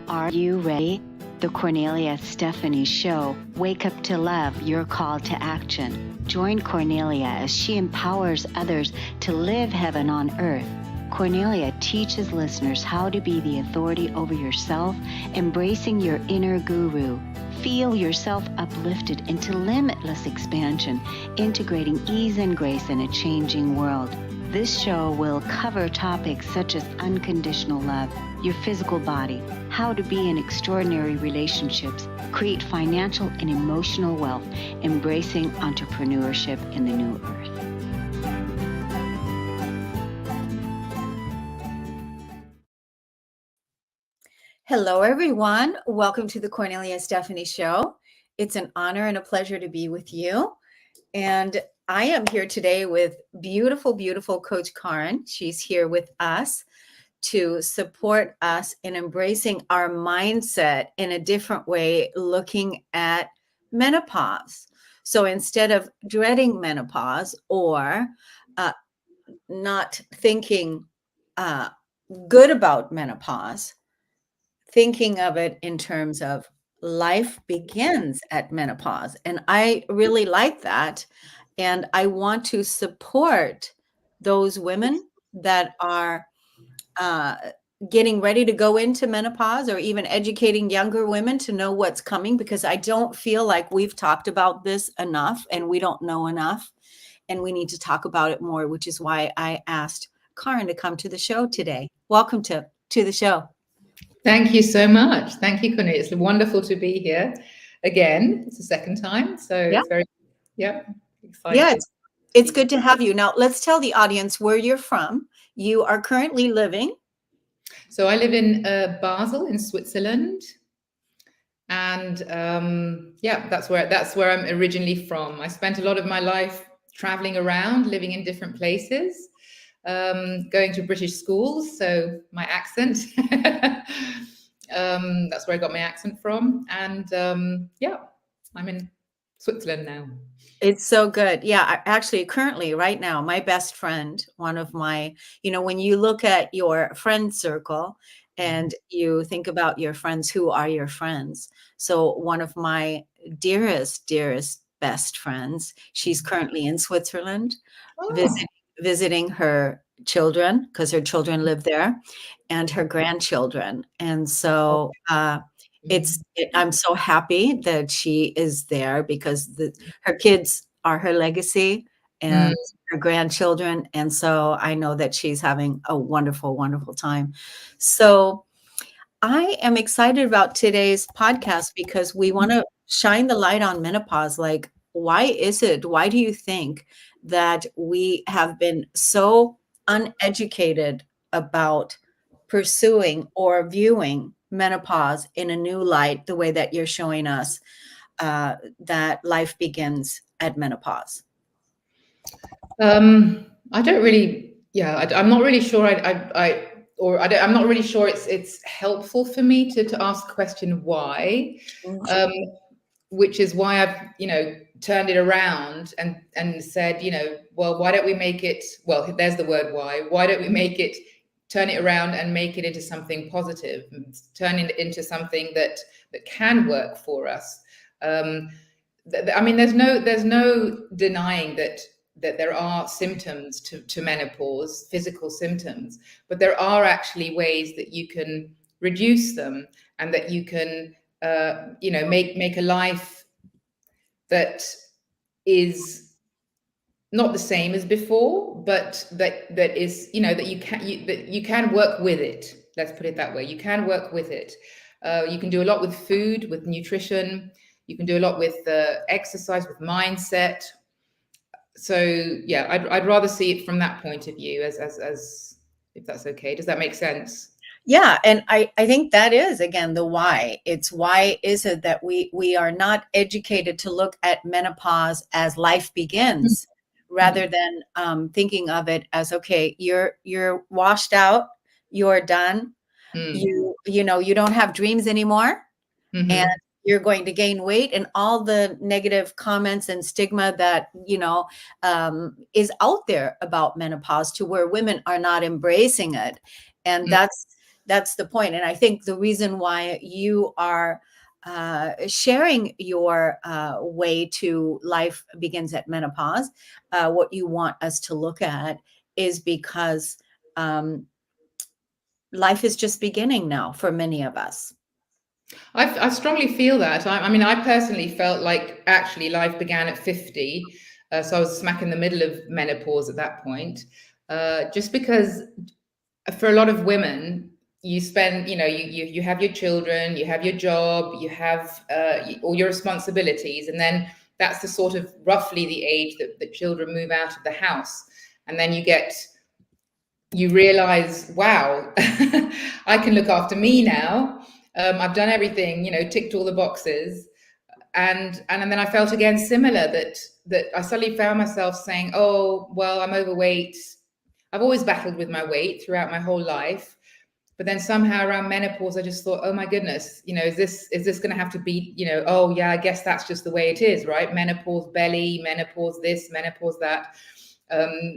Are you ready? The Cornelia Stephanie Show. Wake up to love, your call to action. Join Cornelia as she empowers others to live heaven on earth. Cornelia teaches listeners how to be the authority over yourself, embracing your inner guru. Feel yourself uplifted into limitless expansion, integrating ease and grace in a changing world. This show will cover topics such as unconditional love, your physical body, how to be in extraordinary relationships, create financial and emotional wealth, embracing entrepreneurship in the new earth. Hello, everyone. Welcome to the Cornelia Stephanie Show. It's an honor and a pleasure to be with you. And I am here today with beautiful, beautiful Coach Karen. She's here with us to support us in embracing our mindset in a different way, looking at menopause. So instead of dreading menopause or not thinking good about menopause, thinking of it in terms of life begins at menopause. And I really like that. And I want to support those women that are getting ready to go into menopause, or even educating younger women to know what's coming, because I don't feel like we've talked about this enough and we don't know enough. And we need to talk about it more, which is why I asked Karen to come to the show today. Welcome to the show. Thank you so much. Thank you, Connie. It's wonderful to be here again. It's the second time. So Yeah. it's very, exciting. Yeah, it's good to have you. Now, let's tell the audience where you're from. You are currently living. So I live in Basel in Switzerland. And that's where I'm originally from. I spent a lot of my life traveling around, living in different places, going to British schools. So my accent, that's where I got my accent from. And I'm in Switzerland now. It's so good. Yeah, actually, currently, right now, my best friend, one of my, when you look at your friend circle and you think about your friends, who are your friends? So one of my dearest best friends, she's currently in Switzerland, visiting her children, because her children live there, and her grandchildren. And so I'm so happy that she is there, because her kids are her legacy and her grandchildren. And so I know that she's having a wonderful, wonderful time. So I am excited about today's podcast because we want to shine the light on menopause. Like, why do you think that we have been so uneducated about pursuing or viewing menopause in a new light, the way that you're showing us that life begins at menopause? I don't really, I'm not really sure. I'm not really sure it's helpful for me to ask the question why, which is why I've turned it around and said, well, why don't we make it? Well, there's the word why. Why don't we make it? Turn it around and make it into something positive, turn it into something that can work for us. I mean, there's no denying that there are symptoms to menopause, physical symptoms, but there are actually ways that you can reduce them, and that you can make a life that is not the same as before, but that is, that you can work with it. Let's put it that way. You can work with it. You can do a lot with food, with nutrition. You can do a lot with exercise, with mindset. So yeah, I'd rather see it from that point of view, as if that's okay. Does that make sense? Yeah. And I think that is, again, the why. It's why is it that we are not educated to look at menopause as life begins, rather than thinking of it as, okay, you're washed out, you're done, you don't have dreams anymore, and you're going to gain weight, and all the negative comments and stigma that is out there about menopause, to where women are not embracing it. And That's the point. And I think the reason why you are sharing your way to life begins at menopause, what you want us to look at is because um, life is just beginning now for many of us. I strongly feel that. I mean, I personally felt like actually life began at 50. So I was smack in the middle of menopause at that point. Just because for a lot of women, you spend, you have your children, you have your job, you have all your responsibilities. And then that's the sort of roughly the age that children move out of the house. And then you realize, wow, I can look after me now. I've done everything, ticked all the boxes. And then I felt again similar that I suddenly found myself saying, oh, well, I'm overweight. I've always battled with my weight throughout my whole life. But then somehow around menopause, I just thought, oh my goodness, is this going to have to be, oh yeah, I guess that's just the way it is, right? Menopause belly, menopause this, menopause that,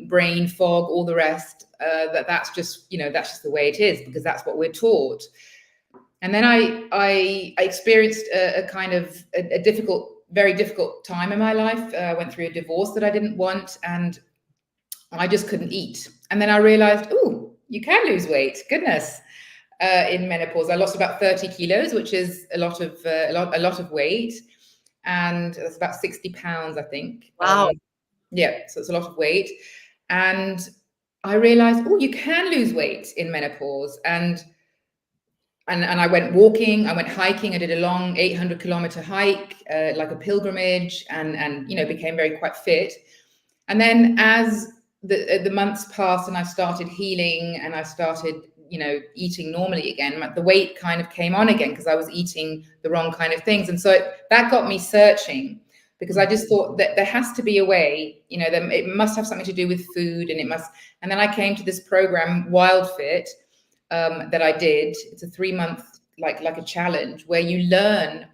brain fog, all the rest. That's just the way it is because that's what we're taught. And then I experienced a kind of a difficult, very difficult time in my life. I went through a divorce that I didn't want, and I just couldn't eat. And then I realized, oh, you can lose weight. Goodness. In menopause, I lost about 30 kilos, which is a lot of weight, and that's about 60 pounds, I think. Wow. Yeah, so it's a lot of weight. And I realized, oh, you can lose weight in menopause. And I went walking, I went hiking, I did a long 800-kilometer hike, like a pilgrimage, and became quite fit. And then as the months passed and I started healing and I started, eating normally again, the weight kind of came on again because I was eating the wrong kind of things. And so that got me searching, because I just thought that there has to be a way, it must have something to do with food, and then I came to this program, Wild Fit, that I did. It's a 3-month, like a challenge where you learn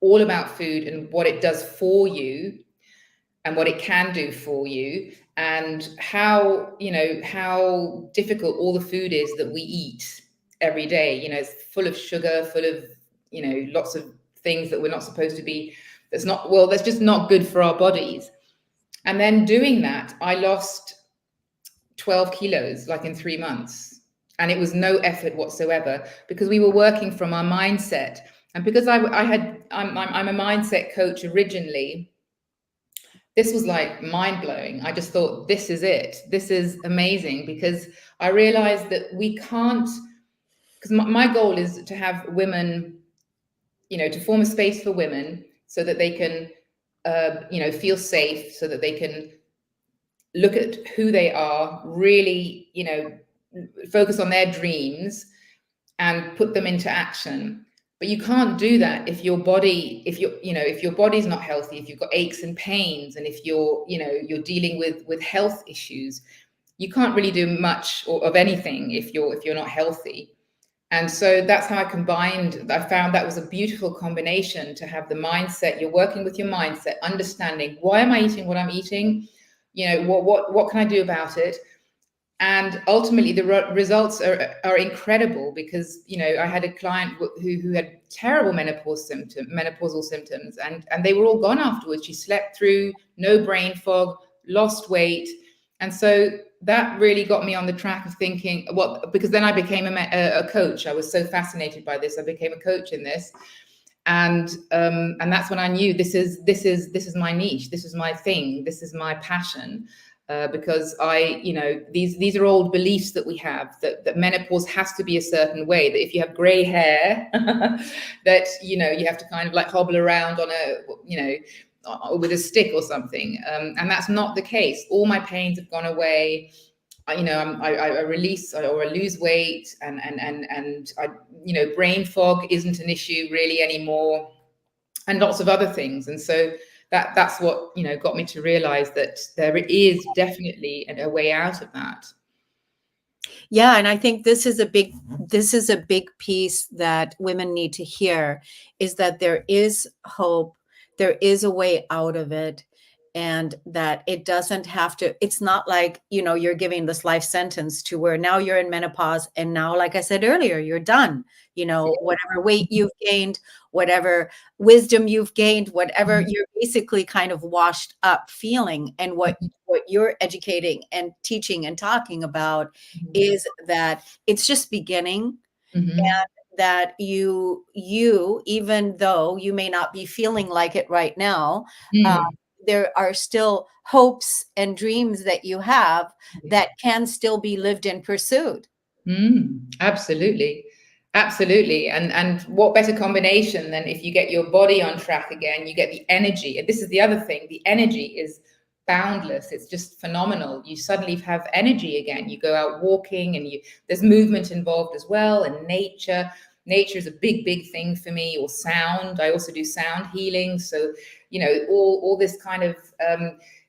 all about food and what it does for you and what it can do for you, and how difficult all the food is that we eat every day. It's full of sugar, full of lots of things that we're not supposed to be, that's just not good for our bodies. And then doing that, I lost 12 kilos like in 3 months, and it was no effort whatsoever, because we were working from our mindset. And because I'm a mindset coach originally, this was like mind-blowing. I just thought, this is it. This is amazing, because I realized that we can't, because my goal is to have women, to form a space for women so that they can, feel safe, so that they can look at who they are, really, focus on their dreams and put them into action. But you can't do that if your body's not healthy, if you've got aches and pains, and if you're dealing with health issues. You can't really do much of anything if you're not healthy. And so that's how I found that was a beautiful combination, to have the mindset. You're working with your mindset, understanding, why am I eating what I'm eating? What can I do about it? And ultimately, the results are incredible, because I had a client who had terrible menopausal symptoms, and they were all gone afterwards. She slept through, no brain fog, lost weight, and so that really got me on the track of thinking, because then I became a coach. I was so fascinated by this. I became a coach in this, and that's when I knew this is my niche. This is my thing. This is my passion. Because these are old beliefs that we have, that menopause has to be a certain way, that if you have gray hair, that you have to kind of like hobble around on with a stick or something, and that's not the case. All my pains have gone away. I release or I lose weight, and I brain fog isn't an issue really anymore, and lots of other things. And so that's what got me to realize that there is definitely a way out of that. Yeah, and I think this is a big piece that women need to hear, is that there is hope, there is a way out of it. and that it doesn't have to, it's not like, you're giving this life sentence to where now you're in menopause and now, like I said earlier, you're done. Whatever weight you've gained, whatever wisdom you've gained, whatever, you're basically kind of washed up feeling. And what you're educating and teaching and talking about is that it's just beginning. Mhm. That you, even though you may not be feeling like it right now, uh, Mm. there are still hopes and dreams that you have that can still be lived and pursued. Absolutely. Absolutely. And what better combination than if you get your body on track again, you get the energy. And this is the other thing, the energy is boundless. It's just phenomenal. You suddenly have energy again. You go out walking and there's movement involved as well, and nature. Nature is a big, big thing for me, or sound. I also do sound healing. So, all this kind of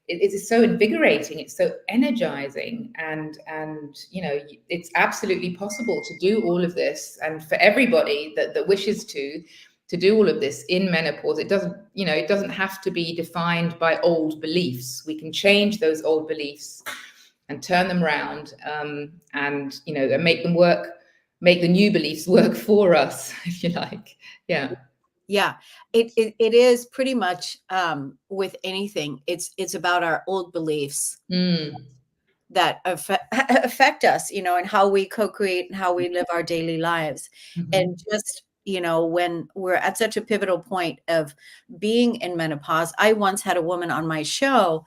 it is so invigorating, it's so energizing, and it's absolutely possible to do all of this, and for everybody that wishes to do all of this in menopause. It doesn't have to be defined by old beliefs. We can change those old beliefs and turn them around, and make them work, make the new beliefs work for us, if you like. Yeah. Yeah, it is pretty much, with anything. It's about our old beliefs Mm. that affect us, and how we co-create and how we live our daily lives. And Mhm. just, when we're at such a pivotal point of being in menopause, I once had a woman on my show.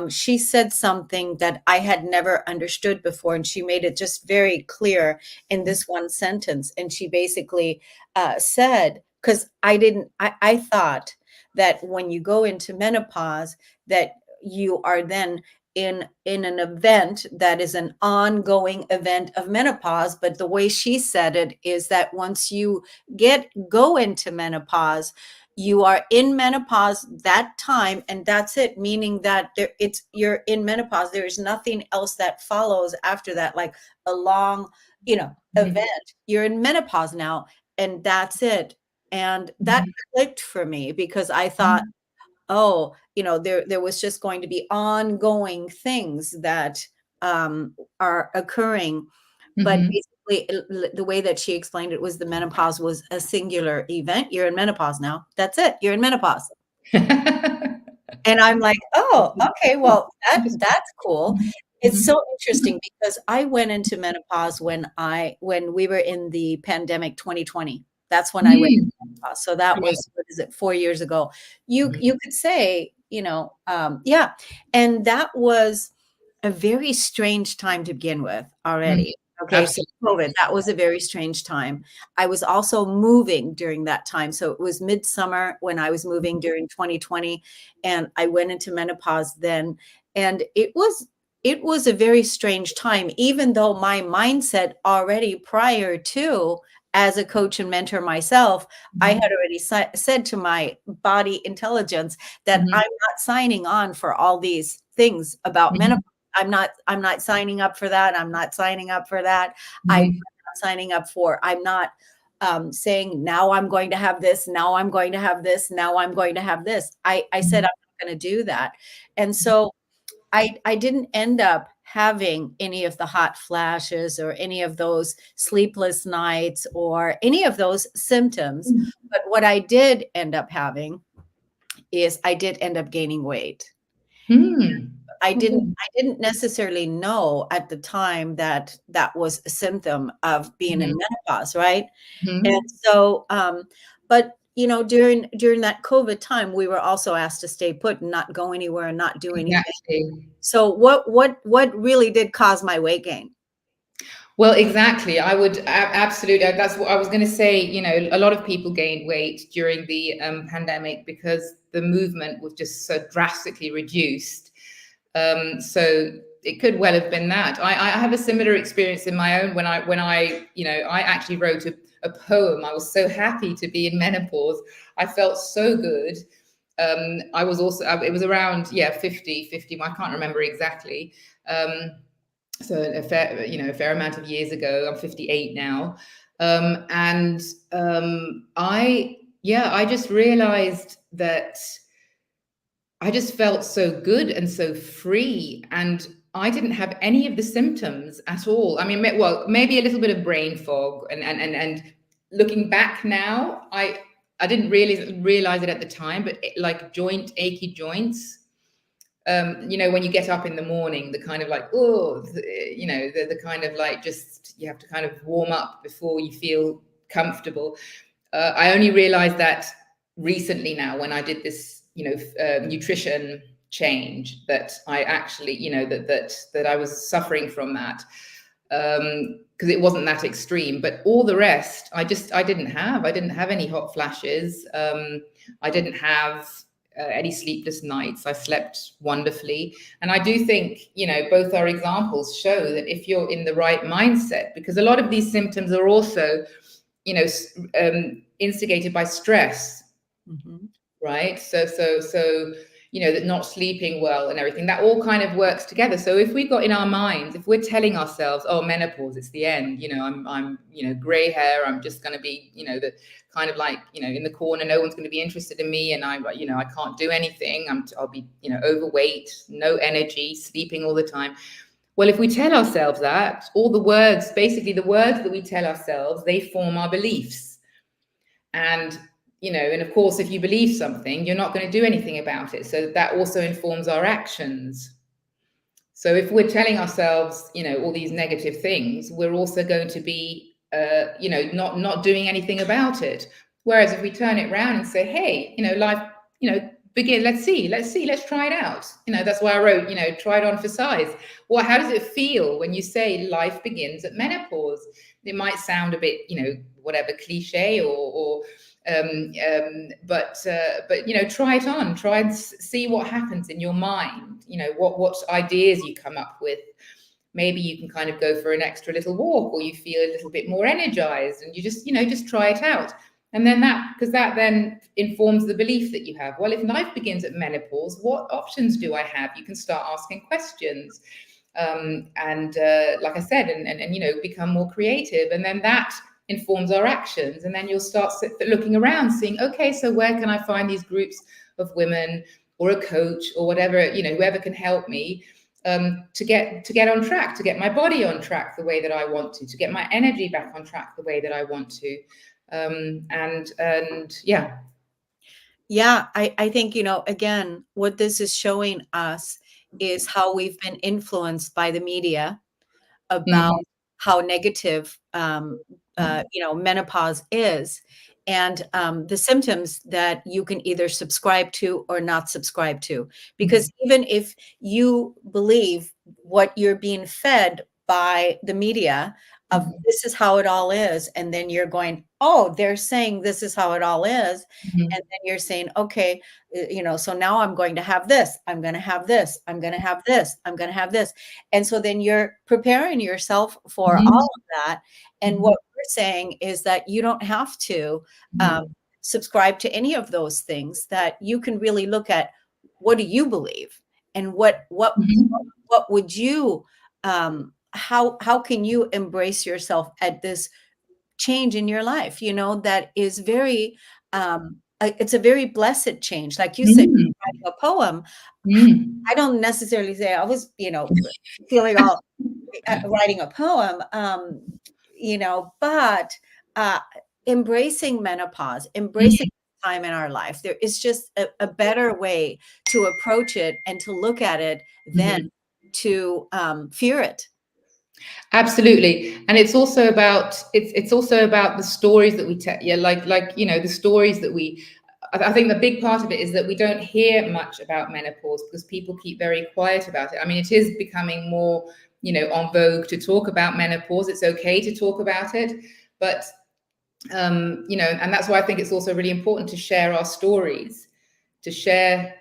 She said something that I had never understood before, and she made it just very clear in this one sentence. And she basically said, because I thought that when you go into menopause, that you are then in an event that is an ongoing event of menopause. But the way she said it is that once you go into menopause, you are in menopause that time, and that's it, meaning that you're in menopause. There is nothing else that follows after that, like a long Mhm. event. You're in menopause now, and that's it. And that Mhm. clicked for me, because I thought, Mhm. oh, there was just going to be ongoing things that are occurring. But Mhm. basically, the way that she explained it was the menopause was a singular event. You're in menopause now. That's it. You're in menopause. And I'm like, oh, okay, well, that's cool. It's Mhm. so interesting because I went into menopause when we were in the pandemic 2020. That's when I went Mm. into menopause. So that Right. was, what is it, 4 years ago. You Mhm. you could say, yeah. And that was a very strange time to begin with Mm. already. Okay, so COVID, Absolutely. that was a very strange time. I was also moving during that time. So it was midsummer when I was moving during 2020, and I went into menopause then. And it was a very strange time, even though my mindset already prior to, as a coach and mentor myself, I had Mhm. already said to my body intelligence that I'm Mhm. not signing on for all these things about menopause. Mhm. I'm not signing up for that. I'm not signing up for that. I'm Mhm. not signing up for, I'm not saying now I'm going to have this, now I'm going to have this, now I'm going to have this. I said Mhm. I'm not going to do that. And so I didn't end up having any of the hot flashes or any of those sleepless nights or any of those symptoms. But what I did end up having is I did end up gaining weight. Mm. I didn't Okay. I didn't necessarily know at the time that that was a symptom of being in Mhm. menopause, right? And Mhm. so, but during that COVID time, we were also asked to stay put and not go anywhere and not do anything. Exactly. So what really did cause my weight gain? Well, exactly. I would absolutely. That's what I was going to say. A lot of people gained weight during the pandemic because the movement was just so drastically reduced. So it could well have been that. I have a similar experience in my own when I actually wrote a poem. I was so happy to be in menopause. I felt so good. I was also, it was around, yeah, 50, I can't remember exactly. So a fair amount of years ago. I'm 58 now. And I just realized that I just felt so good and so free, and I didn't have any of the symptoms at all. I mean, well, maybe a little bit of brain fog, and looking back now, I didn't really realize it at the time, but like achy joints. When you get up in the morning, the kind of like, oh, the kind of like, just you have to kind of warm up before you feel comfortable. I only realized that recently now when I did this, nutrition change, that I actually, that I was suffering from that, because it wasn't that extreme. But all the rest, I didn't have. I didn't have any hot flashes. I didn't have any sleepless nights. I slept wonderfully. And I do think, both our examples show that if you're in the right mindset, because a lot of these symptoms are also, instigated by stress, right? So, that not sleeping well and everything, that all kind of works together. So if we got in our minds, if we're telling ourselves, oh, menopause, it's the end, I'm gray hair, I'm just going to be, the kind of like, in the corner, no one's going to be interested in me, and I can't do anything, I'll be, overweight, no energy, sleeping all the time. Well, if we tell ourselves that, all the words, basically the words that we tell ourselves, they form our beliefs. And and of course, if you believe something, you're not going to do anything about it. So that also informs our actions. So if we're telling ourselves, all these negative things, we're also going to be, not doing anything about it. Whereas if we turn it around and say, hey, life, begin, let's try it out. That's why I wrote, try it on for size. Well, how does it feel when you say life begins at menopause? It might sound a bit, whatever, cliche but try it on, try and see what happens in your mind, what ideas you come up with. Maybe you can kind of go for an extra little walk, or you feel a little bit more energized, and you just try it out. And then because that then informs the belief that you have. Well, if life begins at menopause, what options do I have? You can start asking questions, and like I said, and become more creative, and then that informs our actions. And then you'll start looking around, seeing, okay, so where can I find these groups of women, or a coach, or whatever, whoever can help me, to get on track, to get my body on track the way that I want to get my energy back on track the way that I want to. And yeah. Yeah, I think, again, what this is showing us is how we've been influenced by the media about how negative, menopause is, and the symptoms that you can either subscribe to or not subscribe to. Because even if you believe what you're being fed by the media of this is how it all is, and then you're going, oh, they're saying this is how it all is, and then you're saying, okay, so now I'm going to have this, I'm going to have this, I'm going to have this, I'm going to have this. And so then you're preparing yourself for all of that. And what we're saying is that you don't have to subscribe to any of those things, that you can really look at, what do you believe, and what would you, how can you embrace yourself at this change in your life, that is very, it's a very blessed change. Like you said, writing a poem. I don't necessarily say I was, feeling all writing a poem, but embracing menopause, embracing time in our life, there is just a better way to approach it and to look at it than to fear it. Absolutely. And it's also about the stories that we tell. Yeah, like the stories that I think the big part of it is that we don't hear much about menopause because people keep very quiet about it. I mean, it is becoming more, en vogue to talk about menopause. It's okay to talk about it, but and that's why I think it's also really important to share our stories, to share,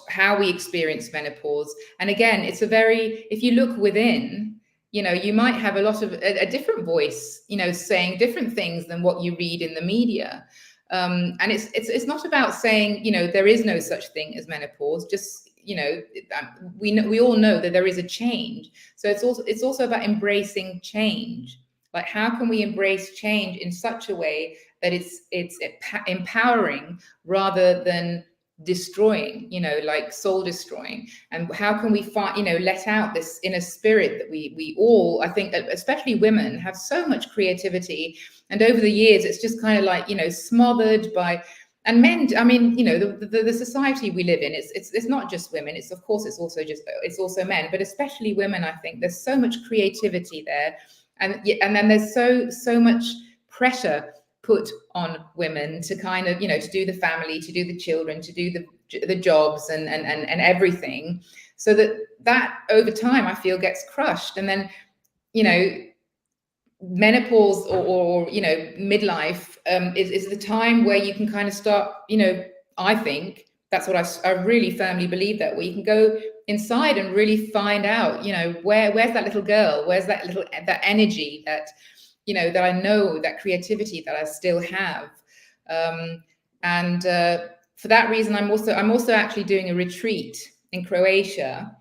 how we experience menopause. And again, if you look within, you might have a lot of a different voice, saying different things than what you read in the media. And it's not about saying, there is no such thing as menopause. Just, we all know that there is a change. So it's also about embracing change. Like, how can we embrace change in such a way that it's empowering rather than destroying, like soul destroying. And how can we find, let out this inner spirit that we all, I think, especially women, have so much creativity. And over the years, it's just kind of like, smothered by, and men, I mean, the society we live in, it's not just women. It's, of course, it's also men, but especially women. I think there's so much creativity there. And then there's so much pressure put on women to kind of, to do the family, to do the children, to do the jobs and everything. So that over time, I feel, gets crushed. And then, menopause or midlife is the time where you can kind of start, I think that's what I really firmly believe, that where you can go inside and really find out, where's that little girl, where's that energy that, that I know, that creativity that I still have. And for that reason, I'm also actually doing a retreat in Croatia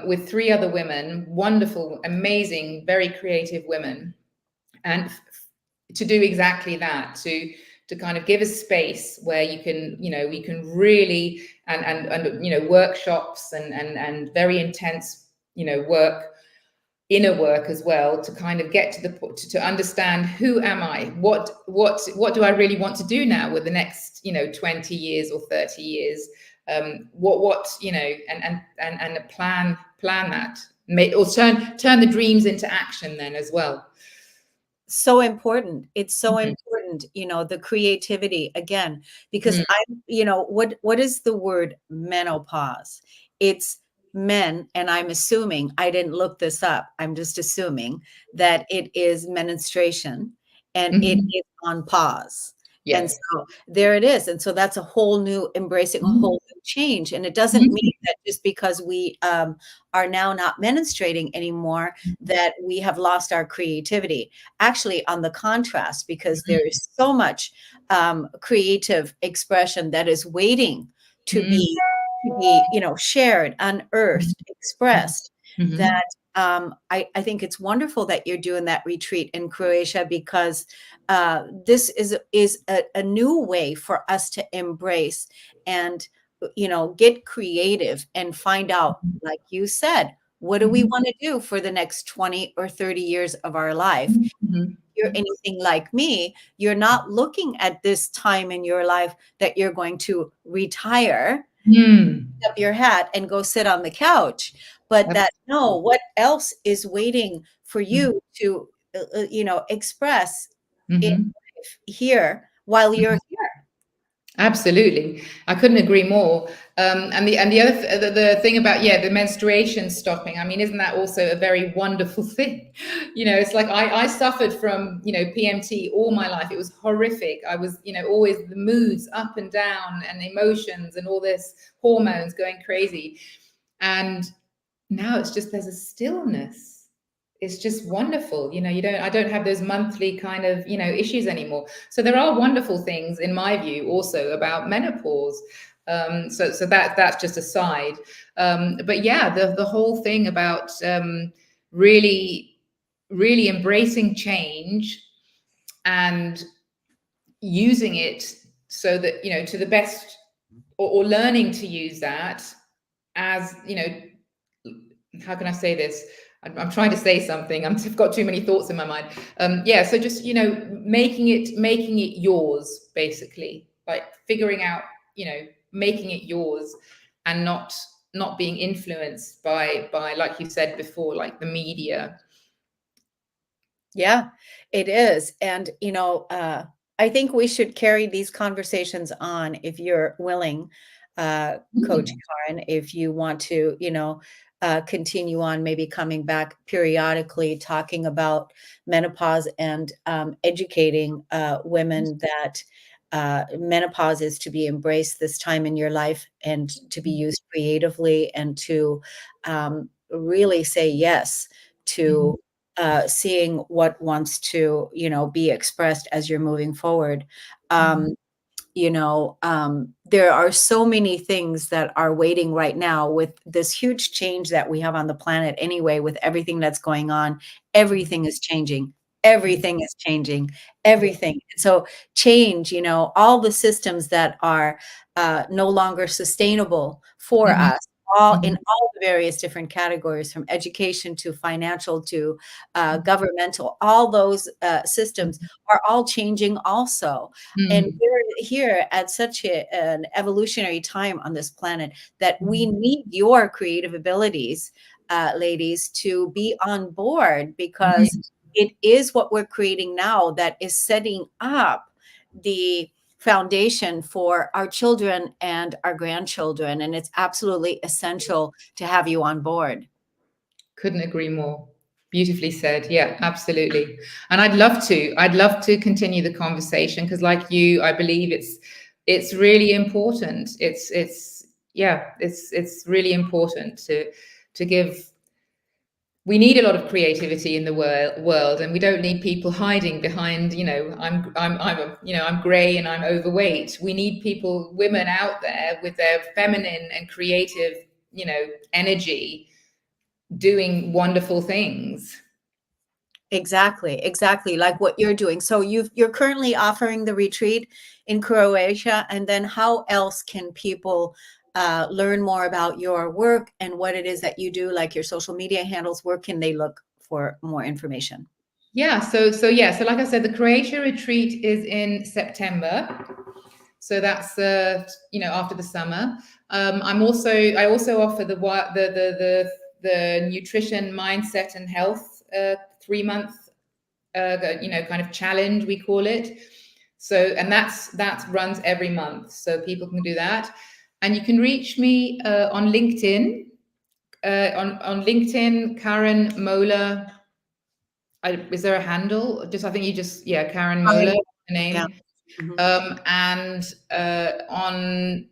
with 3 other women, wonderful, amazing, very creative women, and to do exactly that, to kind of give a space where you can, we can really, and workshops and very intense, inner work as well, to kind of get to understand, who am I, what do I really want to do now with the next 20 years or 30 years, what and plan that, or turn the dreams into action then as well. So important. It's so Mhm. important, the creativity again, because Mhm. what is the word menopause? It's men, and I'm assuming, I didn't look this up, I'm just assuming that it is menstruation and it Mhm. is on pause. And Yes. so there it is. And so that's a whole new, embracing a Mhm. whole new change. And it doesn't Mhm. mean that just because we are now not menstruating anymore, that we have lost our creativity. Actually, on the contrast, because there is so much creative expression that is waiting to Mhm. be shared, unearthed, expressed, Mhm. that I think it's wonderful that you're doing that retreat in Croatia, because this is a new way for us to embrace and get creative and find out, like you said, what do we Mhm. want to do for the next 20 or 30 years of our life? Mhm. You're anything like me, you're not looking at this time in your life that you're going to retire, Mm. up your hat, and go sit on the couch, but that, no, Absolutely. what else is waiting for Mhm. you to express in Mhm. life here while you're Mhm. here. Absolutely, I couldn't agree more. And the other the thing about, the menstruation stopping. I mean, isn't that also a very wonderful thing? It's like I suffered from PMT all my life. It was horrific. I was always the moods up and down, and emotions and all this hormones going crazy. And now it's just, there's a stillness. It's just wonderful. I don't have those monthly kind of issues anymore. So there are wonderful things, in my view, also about menopause. So that's just a side. But yeah, the whole thing about really really embracing change and using it, so that to the best, or learning to use that as how can I say this? I'm trying to say something. I've got too many thoughts in my mind. Yeah, so just making it yours, basically, like figuring out, making it yours, and not being influenced by, like you said before, like the media. Yeah, it is. And, I think we should carry these conversations on, if you're willing, Coach Mm. Karen, if you want to, continue on, maybe coming back periodically, talking about menopause and educating women that menopause is to be embraced this time in your life, and to be used creatively, and to really say yes Mhm. to seeing what wants to, be expressed as you're moving forward. Mhm. Um, there are so many things that are waiting right now, with this huge change that we have on the planet anyway, with everything that's going on. Everything is changing everything is changing, everything. So change, all the systems that are no longer sustainable for Mhm. us, all in Mhm. all the various different categories, from education to financial to Mhm. governmental, all those systems are all changing also. And Mhm. we're here at such an evolutionary time on this planet that we need your creative abilities, ladies, to be on board, because Mhm. it is what we're creating now that is setting up the foundation for our children and our grandchildren. And it's absolutely essential to have you on board. Couldn't agree more. Beautifully said. Yeah, absolutely. And I'd love to continue the conversation, because like you, I believe it's really important. It's really important to give. We need a lot of creativity in the world, and we don't need people hiding behind, I'm gray and I'm overweight. We need people, women out there with their feminine and creative, energy, doing wonderful things. Exactly, like what you're doing. So you're currently offering the retreat in Croatia, and then how else can people learn more about your work and what it is that you do, like your social media handles? Where can they look for more information? Yeah, so like I said, the Croatia retreat is in September. So that's after the summer. I also offer the nutrition, mindset, and health 3 month kind of challenge, we call it. So, and that runs every month, so people can do that. And you can reach me on LinkedIn. On LinkedIn, Karen Mola. Is there a handle? I think yeah, Karen Mola, Fine. the Yeah. name. Mhm. And on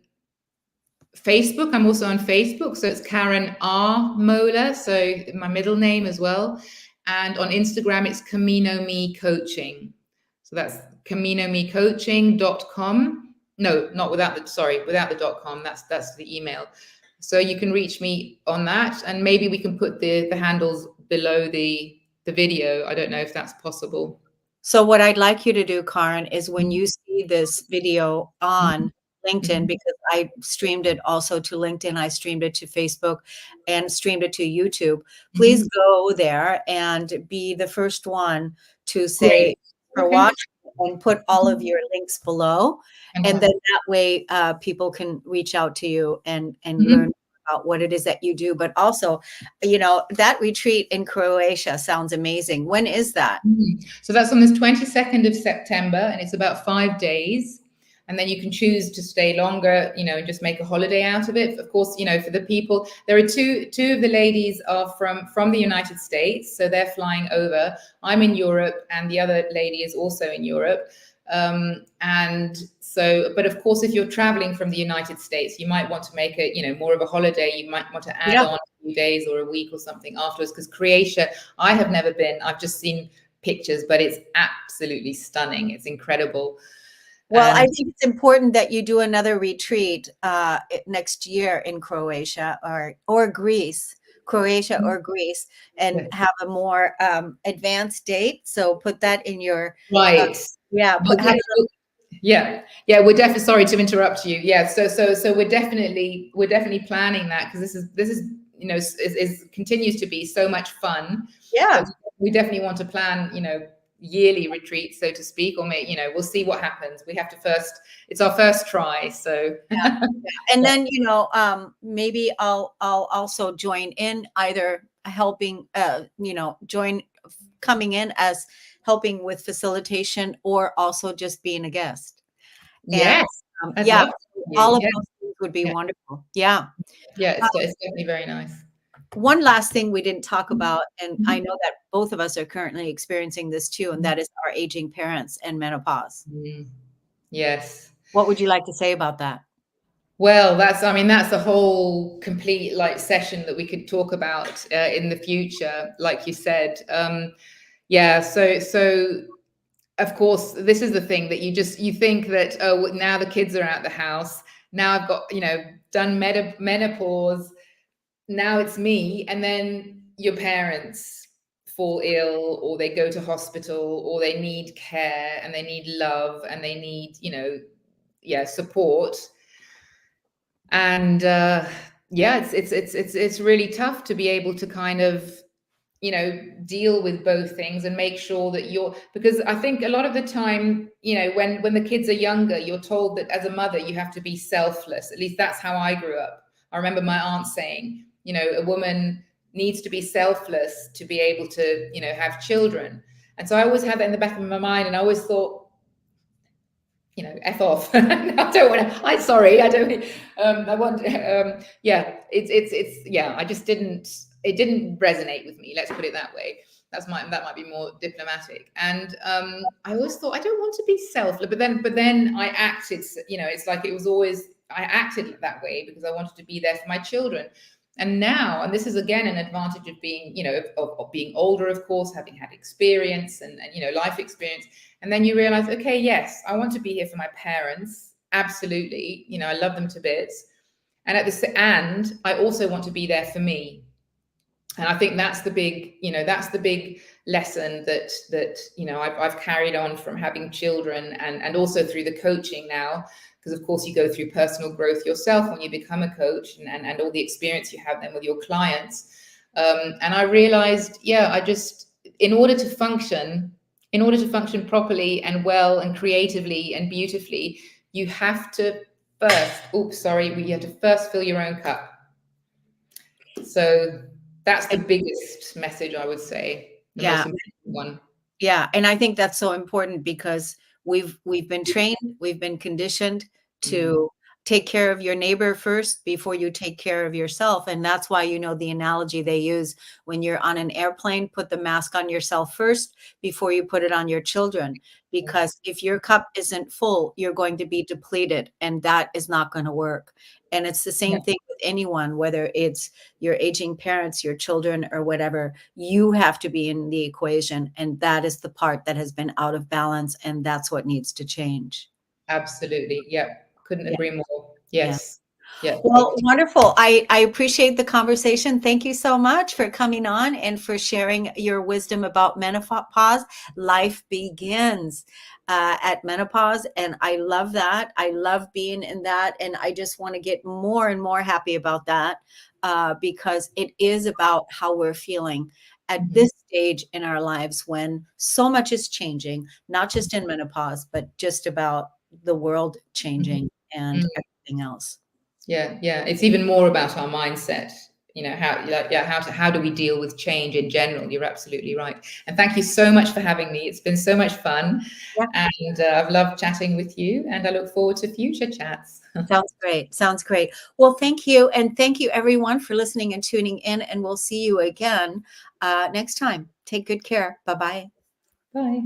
Facebook, I'm also on Facebook, so it's Karen R Mola, so my middle name as well. And on Instagram, it's Camino Me Coaching. So that's caminomecoaching.com. No, not without the .com. That's the email. So you can reach me on that, and maybe we can put the handles below the video. I don't know if that's possible. So what I'd like you to do, Karen, is when Mhm. you see this video Mhm. on LinkedIn, Mhm. because I streamed it also to LinkedIn, I streamed it to Facebook and streamed it to YouTube. Please Mhm. go there and be the first one to say Great. for Okay. watching, and put all of Mhm. your links below. And then Fantastic. that way people can reach out to you and learn Mhm. about what it is that you do. But also, that retreat in Croatia sounds amazing. When is that? So that's on the 22nd of September, and it's about 5 days. And then you can choose to stay longer, and just make a holiday out of it. Of course, for the people, there are two of the ladies are from the United States, so they're flying over. I'm in Europe, and the other lady is also in Europe. And so, but of course, if you're traveling from the United States, you might want to make it, more of a holiday. You might want to add Yeah. on a few days or a week or something afterwards, because Croatia, I have never been. I've just seen pictures, but it's absolutely stunning. It's incredible. Well, I And think it's important that you do another retreat next year in Croatia or Greece, Croatia or Greece, and yeah, have a more advanced date. So put that in your uh, right. yeah. We'll Have de- it. we'll- yeah, we're definitely sorry to interrupt you. Yeah, so we're definitely planning that, because this is is continues to be so much fun that Yeah. we definitely want to plan yearly retreats, so to speak, or we'll see what happens. We have to first. It's our first try, so And yeah. then maybe I'll also join in, either helping join, coming in as helping with facilitation, or also just being a guest. And Yes, I'd yeah, love all you. of Yeah, those things would be yeah, wonderful. Yeah. yeah. Uh, It's definitely very nice. One last thing we didn't talk Mhm, about, and I know that both of us are currently experiencing this too, and mhm, that is our aging parents and menopause. mhm. Yes. What would you like to say about that? Well, that's a whole complete like session that we could talk about in the future, like you said. Yeah. So of course, this is the thing that you think that, oh, now the kids are out the house. Now I've got done menopause. Now it's me, and then your parents fall ill, or they go to hospital, or they need care and they need love and they need, support. And yeah, it's really tough to be able to kind of, deal with both things and make sure that because I think a lot of the time, when the kids are younger, you're told that as a mother you have to be selfless. At least that's how I grew up. I remember my aunt saying, a woman needs to be selfless to be able to, have children. And so I always had that in the back of my mind, and I always thought, F off. I don't want to, sorry, I don't, I want, yeah, I just it didn't resonate with me. Let's put it that way. That might be more diplomatic. And I always thought, I don't want to be selfless, but then I acted, it's like it was always, I acted that way because I wanted to be there for my children. And now, and this is again an advantage of being, of being older, of course, having had experience and life experience. And then you realize, okay, yes, I want to be here for my parents. Absolutely. I love them to bits. And and I also want to be there for me. And I think that's the big, that's the big lesson that I've carried on from having children, and also through the coaching now. Because of course you go through personal growth yourself when you become a coach, and all the experience you have then with your clients. And I realized, in order to function properly and well and creatively and beautifully, you have to you have to first fill your own cup. So that's the biggest message, I would say. The most important one. Yeah. And I think that's so important because we've been trained, we've been conditioned to take care of your neighbor first before you take care of yourself. And that's why, the analogy they use when you're on an airplane, put the mask on yourself first before you put it on your children. Because if your cup isn't full, you're going to be depleted, and that is not going to work. And it's the same thing with anyone, whether it's your aging parents, your children, or whatever. You have to be in the equation. And that is the part that has been out of balance. And that's what needs to change. Absolutely. Yeah. Couldn't agree more. Yes. Yeah. Well, wonderful. I appreciate the conversation. Thank you so much for coming on and for sharing your wisdom about menopause. Life begins at menopause. And I love that. I love being in that. And I just want to get more and more happy about that because it is about how we're feeling at this stage in our lives when so much is changing, not just in menopause, but just about the world changing and everything else. Yeah. It's even more about our mindset. How do we deal with change in general? You're absolutely right. And thank you so much for having me. It's been so much fun. Yeah. And I've loved chatting with you, and I look forward to future chats. Sounds great. Sounds great. Well, thank you. And thank you everyone for listening and tuning in. And we'll see you again next time. Take good care. Bye-bye. Bye.